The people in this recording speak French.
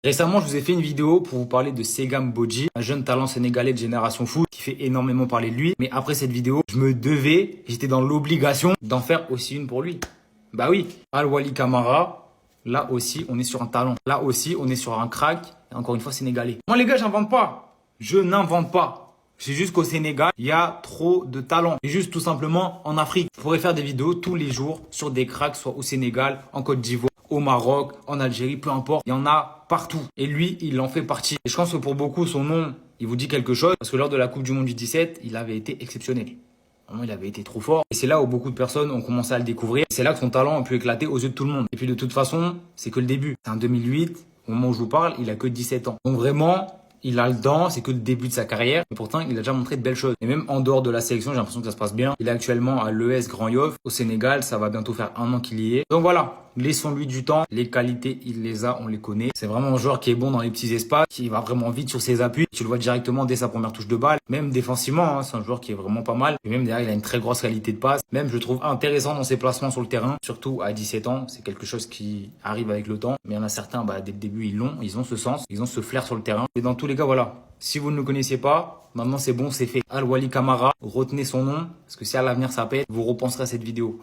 Récemment, je vous ai fait une vidéo pour vous parler de Segam Bodji, un jeune talent sénégalais de Génération Foot qui fait énormément parler de lui. Mais après cette vidéo, j'étais dans l'obligation d'en faire aussi une pour lui. Bah oui, Al-Wali Kamara, là aussi, on est sur un talent. Là aussi, on est sur un crack. Et encore une fois, sénégalais. Moi, les gars, j'invente pas. Je n'invente pas. C'est juste qu'au Sénégal, il y a trop de talent. Et juste tout simplement en Afrique. Je pourrais faire des vidéos tous les jours sur des cracks, soit au Sénégal, en Côte d'Ivoire, au Maroc, en Algérie, peu importe. Il y en a partout. Et lui, il en fait partie. Et je pense que pour beaucoup, son nom, il vous dit quelque chose. Parce que lors de la Coupe du Monde du 17, il avait été exceptionnel. Vraiment, il avait été trop fort. Et c'est là où beaucoup de personnes ont commencé à le découvrir. C'est là que son talent a pu éclater aux yeux de tout le monde. Et puis de toute façon, c'est que le début. C'est en 2008. Au moment où je vous parle, il a que 17 ans. Donc vraiment, il a le temps, c'est que le début de sa carrière. Mais pourtant, il a déjà montré de belles choses. Et même en dehors de la sélection, j'ai l'impression que ça se passe bien. Il est actuellement à l'ES Grand Yoff, au Sénégal. Ça va bientôt faire 1 an qu'il y est. Donc voilà, laissons-lui du temps. Les qualités, il les a, on les connaît. C'est vraiment un joueur qui est bon dans les petits espaces, qui va vraiment vite sur ses appuis. Tu le vois directement dès sa première touche de balle. Même défensivement, hein, c'est un joueur qui est vraiment pas mal. Et même derrière, il a une très grosse qualité de passe. Même, je le trouve intéressant dans ses placements sur le terrain. Surtout à 17 ans, c'est quelque chose qui arrive avec le temps. Mais il y en a certains, dès le début, ils ont ce sens, ils ont ce flair sur le terrain. Et dans tous les cas, voilà. Si vous ne le connaissiez pas, maintenant c'est bon, c'est fait. Al-Wali Kamara, retenez son nom, parce que si à l'avenir ça pète, vous repenserez à cette vidéo.